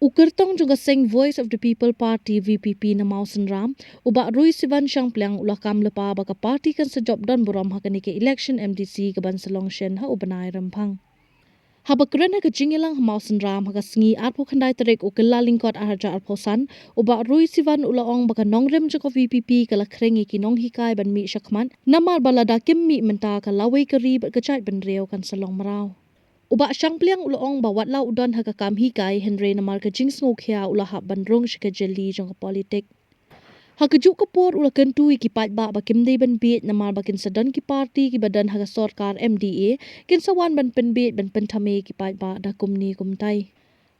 Ukertong juga seng Voice of the People Party VPP na Mausen Ram, ubak Rui Sivan Syangplang ulah kam lepa baka parti kan sejop dan buram hakani ke election MDC ke ban Selong Shen ha ubanai rempang. Habakren ha kejingilang Mausen Ram ha sengi arpo khandai terek ukela lingkot aharja arposan, ubak Rui Sivan ulaong baka nongrem joko VPP kala krengi ki nong hikai ban mi syakman, namar balada kim mi menta ka lawai keri berkecait ban reo kan Selong Merau. Ubak Syangplang ulaong bawat lau udon ha kam hikai Henry namar kejing sngokya ulah hak bandrong syaka jeli jong politik. Hakajuk kapor ulah kentu iki patba bakim dei ban biet namar bakin sedan ki parti ki badan haga sorkar MDA kin sawan ban penbiet ban pentame ki patba da kumni kumtai.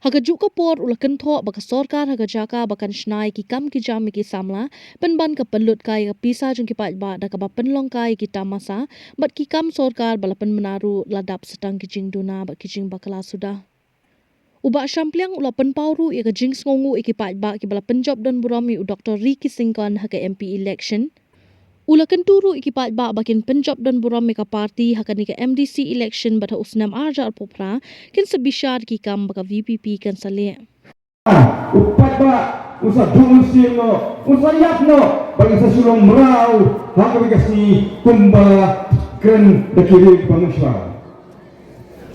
Hakajuk kapor ulah kentho baka sorkar haga jaka bakan shnai ki kam ki jam ki samla ban ka pelut kai ka pisa jong ki patba da ka penlong kai ki tamasa bat ki kam sorkar balapan menaru ladap setang ki jing duna bat ki jing bakala sudah. Ubak Syangplang ulah penpauru ia kejing ngongu iki patba ki bala penjob dan burami u Dr. Ricky Singkon haka MP election. Ulah kenturu iki patba bakin penjob dan burami ka parti haka ni ka MDC election bata usnam arja popra kin sebishar ki kam baka VPP kan sale. Upatba usa dungsil no usa yakno bagi sa Sulong Merau haka bigasi kumba ken dekiri panguswa.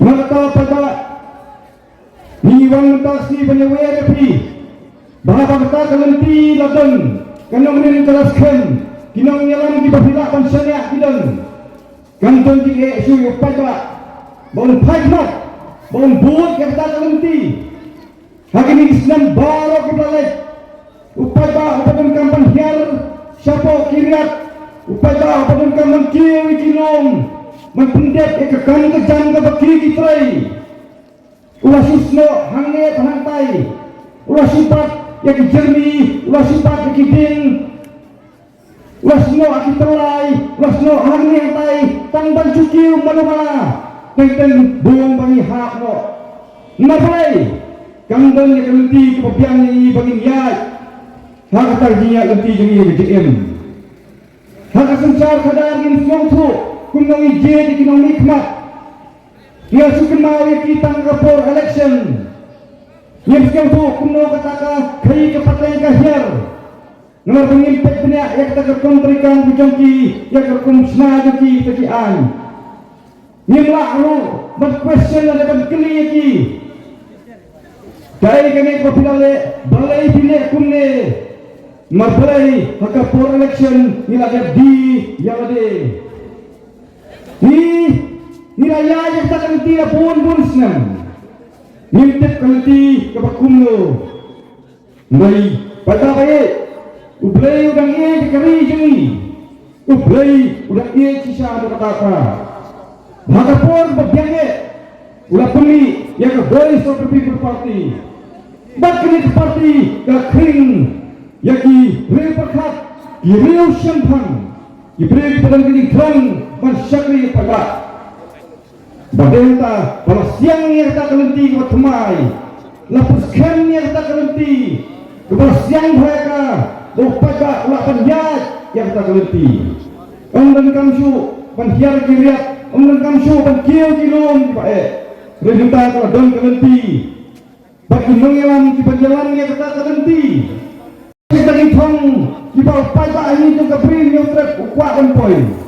Mata pada Niwang taksi penyewer pi, bahwa kita kelenti laten, kanong rin kalaskan, kinong nyalam di pahilapan sanyak kidan, kanton di suyu pajak, bawang pajak, bawang buat kita kelenti, hakim Islam baru kita lek, upaya upadan kampan hiar, siapa kiriat, upaya upadan kampan kiwi kinong, menpendet ekakan kejam kebaki kitrai. Ulah susno hanget hantai, ulah sifat yang jernih, ulah sifat yang kiding, ulah sno aki telai, ulah sno hanget hantai, tangban cukiu mana-mana, tentang buang bagi hak no. Nabai, kandang yang kelenti kepabian ini bagi niat, hak tarjinya kelenti jadi BJM. Hak sencar kadar yang semua tu, kunong ije di kinong nikmat. Ia sukenau kita ngapor election. Ia sekarang tu kuno kataka kai kepatai kahir. Ngar pengimpet banyak yang kita kontrikan bujangki yang kerkum senajaki tekian. Ia laklu berquestion ada berkeli ki. Kai kene kopilale balai pilih kumne. Marbalai hakapor election nilai di yang ada. Nilai yang tak kelenti pun senang. Nintip kelenti kepakumno. Mai pada baik. Ublay udang ia dikari jengi. Ublay udang ia sisa berkata. Maka pun berbiangnya. Ulah peli yang ke Voice of the People Party. Bakni ke parti ke kering. Yaki real perkat. Real syampang. Iberi padang kini kerang. Mansyakri pagat. Badenta balas siang yang tak kelenti ke temai, lapuskan yang tak kelenti, kebalas siang mereka, lupa ulapan jad yang tak kelenti. Omdan kamsu panhiar kiriat, omdan kamsu pankiau kilom pae, rejunta kalau don kelenti, bagi mengelam di perjalanan yang tak kelenti. Kita hitung di bawah pajak ini juga beri yang terkuatkan poin.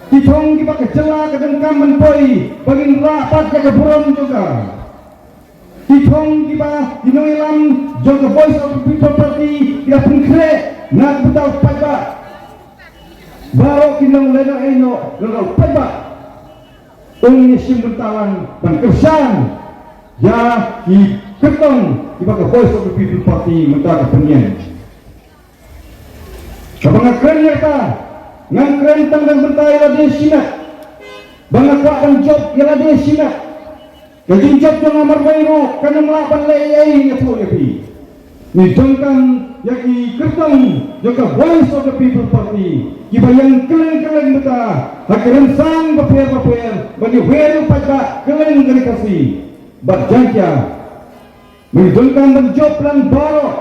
Kitong kita kecela kedengkam menpoi bagi rapat ke keburan juga. Kitong kita dinoilam juga Voice of the People Party kita pengkre nak betul pajak. Baru kinong leno eno leno pajak. Ungni simbentalan dan kesan ya di ketong kita ke Voice of the People Party mentah kepenyen. Kebangakan kita ngang kerentang dan bertai lade sinak bangakwa dan job lade sinak kajing job yang amar bayro kanang lapan layai ngapo yapi ni jangkang yaki kertang jaka Voice of the People Party kibayang keleng-keleng beta hakerensang paper bagi weru pajak keleng gerikasi berjangkia ni jangkang dan job lan baro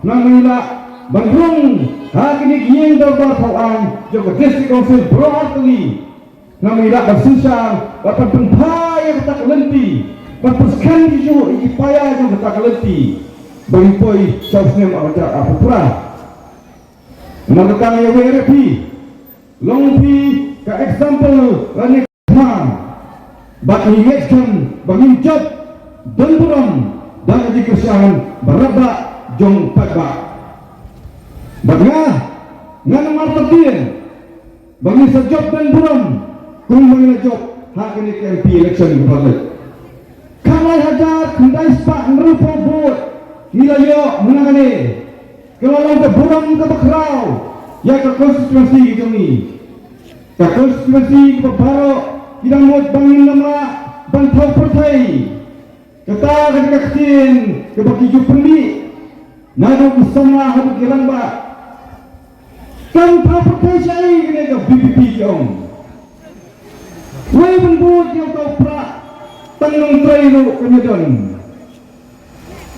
namila Bandung, hari ini kian darbar tawang, juga District Council Broadly, namanya bersusah, dapat bentai yang tak lenti, berpuskan isu ipaya yang kita kelenti berimpoi sausnya apa pula mengatakan ya WRP longpi ke example lani kama bak ingatkan bangincap dan buram dan aji kersiahan berabak jong padbak bagna ngana martatin bagi sejok dan buram kung mengajok hak ini ke MP election kembali kalai hajar kendai sepak merupa buat nilayo menangani kalau ke buram ke bakrau ya ke konstitusi kami ke konstitusi ke baru tidak mau bangin nama bantau partai kata ketika kecil ke bagi jupendi nado bersama harus kirang ba kan partai saya ini ke BPP jom wei membut yang kau pra tanggung trainu kenyadon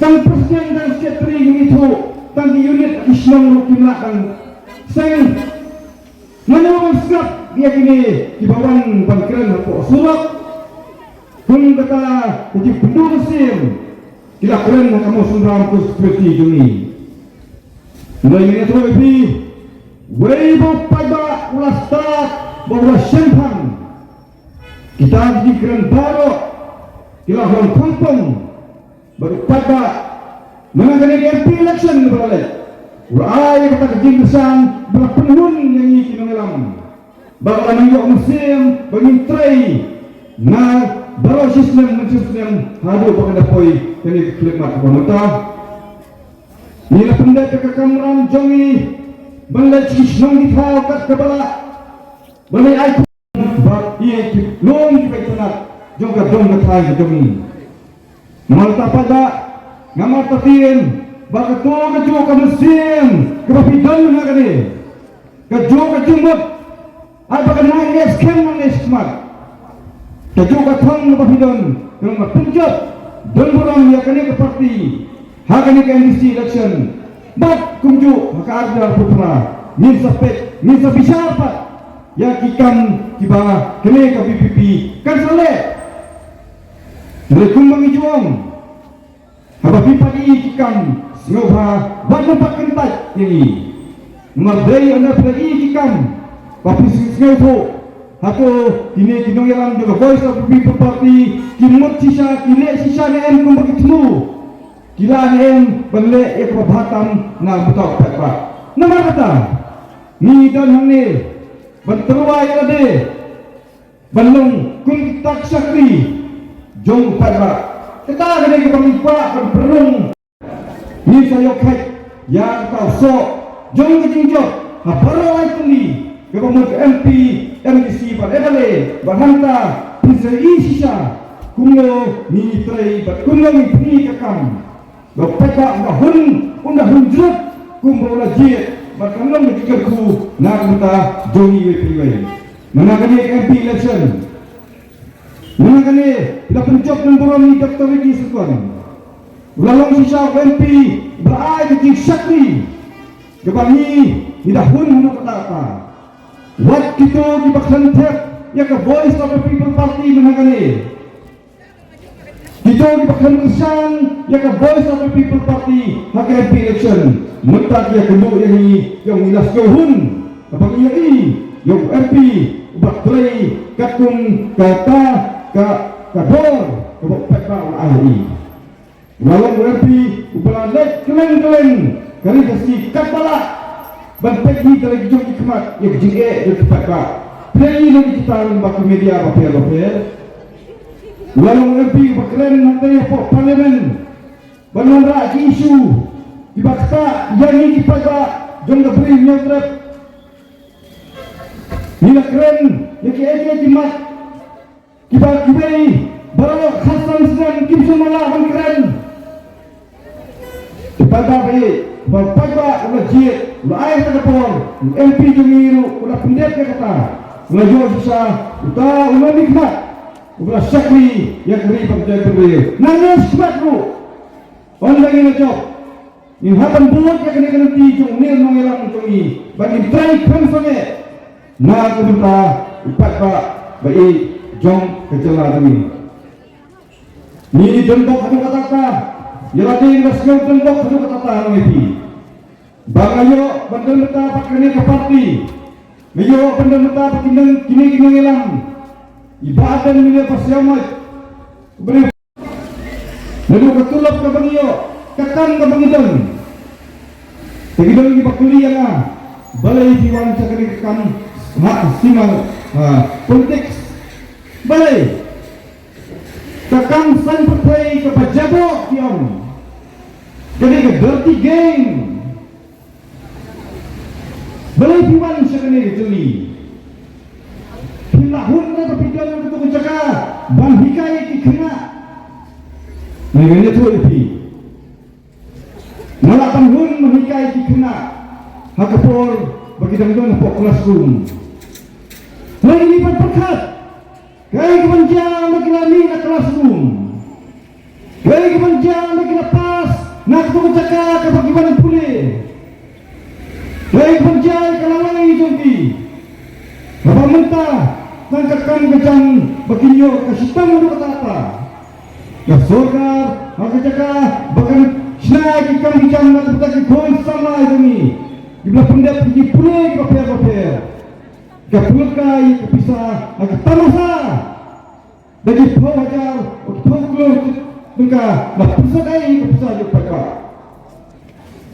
tang presiden dan sekretari itu tang di unit Islam Rukinlakan sang menyuruh skap dia kini di bawah pangkiran Pok Surat pun kata jadi penduduk Muslim tidak keren kamu sundram ku seperti ini mulai ini tu ibi wei pada ulas start bawa sempang kita di keren baru kita orang kampung baru pada menangani MP election berlalu urai kata kejing besar berpenghun yang ini mengelam baru menunjuk musim mengintrai na baru sistem hadu pada poi ini kelimat wanita nila pendek ke kameran jongi balai cisnong di thau kat kepala balai aikon bat ia long di petunat jongka dong ke thai jongi malta pada ngamar tatin bak to ke jo ke musim ke bapidan ngakani ke jo ke jumut apa kena es kem manis smart ke jo ke thang bapidan ngam punjab dan orang yang kena ke parti hakani ke NDC election bat kumju maka arda putra min sapet pat ya kikam tiba kene ke BPP kan saleh rekum mengijuang apa pipadi kikam ngobha bat nampak kentat ini mardai anda lagi kikam tapi ngobho hako kini kinong yalam juga voice of the people party kimut sisa kile sisa ne kum berketemu kila nem balik ya ke Batam na butak pak nama kata ni dan hangni berteruai ade balung kun tak sakri jong pak kita kena ke pemikwa berperung ni saya kai ya kau so jong ke jingjok ha baru ai tuli ke pemut MP MDC pada bahanta pisai sisa kungo ni trai kungo ni pni kakam bapaka ngahun unda hunjut kumbola jie bakanang metikerku nagmuta joni wepiwai menangani MP election menangani ila penjok ng buron ni Dr. Ricky Sukon ulalong sisa MP berai kecik sakri kebangi nidahun hanu kata wat kita di baksantek ya ke voice of the people party menangani kita di baksan kesan ya ke voice of the people party hak MP election mentak ya kedua yang milas johun apakah ia yang MP ubak tray katung kata kador ubak peka ahli walau MP ubak lek keleng kali kasi kapala bantek ni dari jom hikmat yang jing yang tepat pak play lo kita bak media bapel walau MP bakren nanti pok parlimen banara isu dibakta yang ini pada jom beri nyodrep nila keren yang ke jimat kibai baru khasan sedang kimsu malah keren pada baik bapak ulah jit ulah air terpon MP jumiru ulah pendek kata ulah jual susah ulah nikmat ulah sakri yang beri percaya beri nangis sebab lu orang lagi ngecok ni hapan buat yang kena tijung ni nongelang jongi bagi try konfone na kubuta upat ba baik jong kecela kami Ni dendok hadu kata Yaladin raskau dendok hadu kata Ngepi Bangayo bandel meta pakane ke parti Ngayo bandel meta pakinang kini elang Ibadan milia pasyamat Beri Lalu ketulap ke bangiyo Kakang ke bangidon Tegidon di bakuli yang balai diwan sakari kekam simal politik balai kakang san pertai ke pajabok yang jadi ke dirty game balai diwan sakari jeli pilahun na kepikiran untuk mencegah ban hikai kena mengenai tu lebih Malapan hun menghikai kena hakapor bagi dangdang pok classroom. Lagi lipat perkat. Gaya kemanjang bagi lami na classroom. Gaya kemanjang bagi lepas nak tu cakap ke bagi mana pulih. Gaya kemanjang kalawai jompi. Apa mentah tangkakan kejang bagi nyo kasih tamu kata apa. Ya sorgar aku cakap bahkan Senai ikan hijau nak bertanya koin sama ini. Bila pendat pergi pulih ke paper. Ke pulkai ke pisah, ke tamasa. Bagi pau hajar, pau gulung tengka, nak pusakai ke pisah je pakai.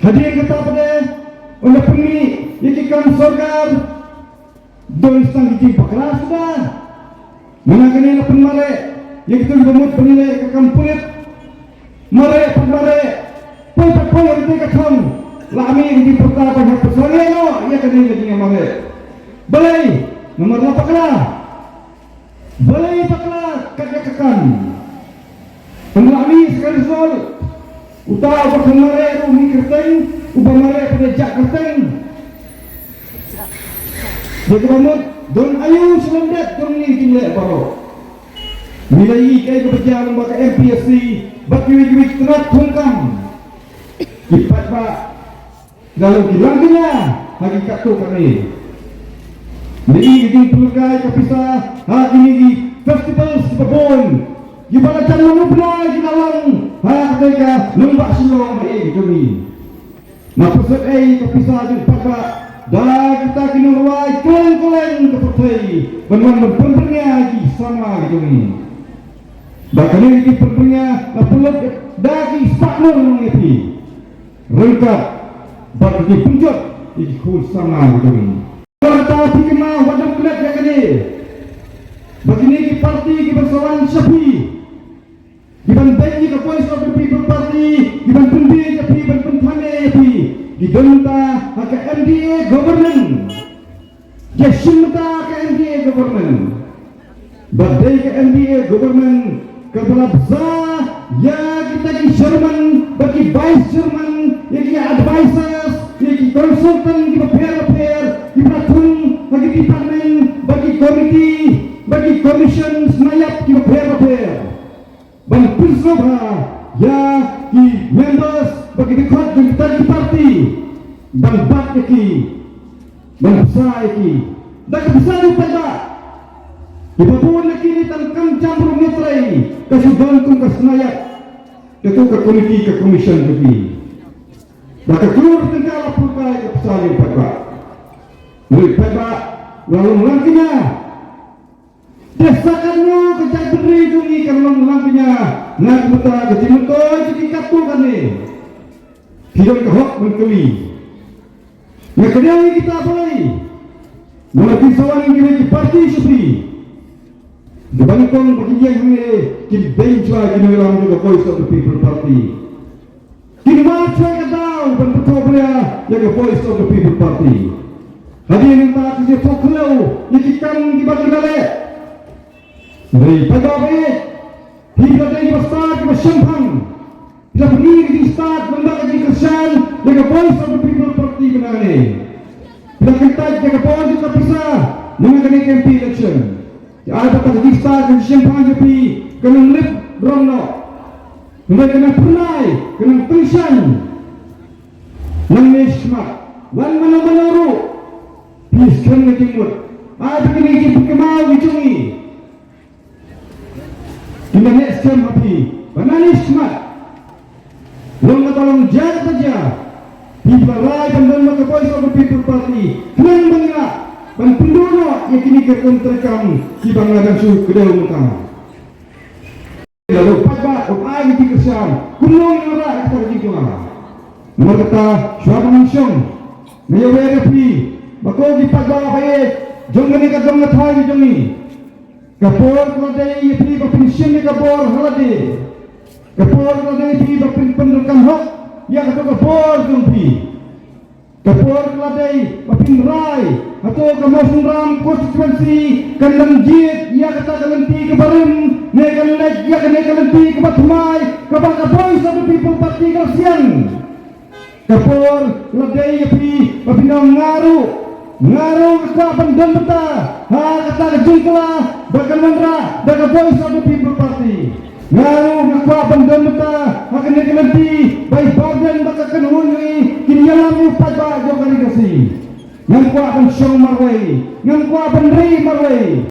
Hadir kata pada anda pemi ikan sorgar. Don stang hiji baklas sudah. Menangani lapan mare, yang itu bermut penilai ke kampulit. Mare pemare Poi yang mereka tahu lami di pertama yang personel ia kena lagi yang mana balai nomor 8 lah balai paklah kakak penglami sekali soal utah berkemare umi kerteng ubamare pada jak kerteng dia keramut don ayu selendet don ni jumlah baru nilai kaya keberjaan lembaga MPSC bagi tengah tungkang Ipat pak dalam kilangnya hakikat tu kami. Jadi ini pelukai kepisah hari ini festival sebabon. Gimana cara mengublai di dalam ketika lembak silong kami. Nak pusat kepisah di pak dah kita kini ruai keleng ke partai benar berpentingnya lagi sama kami. Bahkan ini pentingnya lapuluk dagi saknur mengerti. Rengkap bagi puncut ikut sama kami. Kalau tahu kemau wadah kulit yang ini. Bagi ini parti kebersamaan Syafi. Giban benji ke Voice of the People Party, giban pendi ke giban pentane ke gidonta ke MDA government. Jesimta ke MDA government. Badai ke MDA government kepala besar ya kita di Sherman bagi vice chairman yang advisors yang konsultan di repair di platform bagi department bagi komiti bagi commission senayap di repair dan bersama ya di members bagi dekat dan parti dan bak ki dan besar ki dan besar pada Ibu lagi ni tangkang campur metrai kasih gantung ke senayap ketua ke komiti ke komisen lagi maka keluar tengkala pulkai ke pesalin pakak murid pakak lalu melangkinya desakannya kejap beri jungi kalau melangkinya nak buta kecimutoy jadi katukan ni hidup kehok menkeli nak kedai kita boleh melatih sawan kini parti Syafi Dibandingkan bagi dia yang ini kini benchmark ini dalam juga Voice of the People Party. Kini macam kata dan betul belia yang Voice of the People Party. Hadir yang tak kerja fokulau yang ikan di bagi balik. Dari pada baik, hingga dari besar ke bersyempang. Bila pergi di start lembaga di kerjaan yang Voice of the People Party benar ini. Bila kita jaga Voice juga bisa mengenai campaign election. Ada kata di start dan syempang jepi kena lip bromno. Mereka kena pernai, kena tulisan. Nangishmat, wan mana-mana Piskan lagi mut. Ada kena ijib kemau ujungi. Di next time happy. Pananis mat. Long na talong jagat saja. Hibalay pandang mga Voice of the People Party. Kenang mga penduno yang kini kekontrakan si Bangladesh kedua muka. Lalu pagba ay di kesam. Kulong yang ada kata juga. Mereka suara manusia. Mayo repi. Bako di pagba baik. Jong ni ka jong nathai jong ni. Kapor ladai ipli pension ni kapor halade. Kapor ladai ipli pendudukan hak. Ya kata kapor jong pi. Kapor ladai mapin rai atau kamosun ram konstituensi kandang jit ya kata kalenti kebarim ne kalek ya kene kalenti kebatmai kabaka Voice of the People Party kasian. Kapor ladai pi mapin ngaru ka pandan beta ha kata kejengkla bagamandra daga Voice of the People Party ngaru ka pandan beta ha kene kalenti bai badan baka kanhuni kinyalam pagba jo kali kasi ngam kwa ban syong marwai ngam kwa ban ri marwai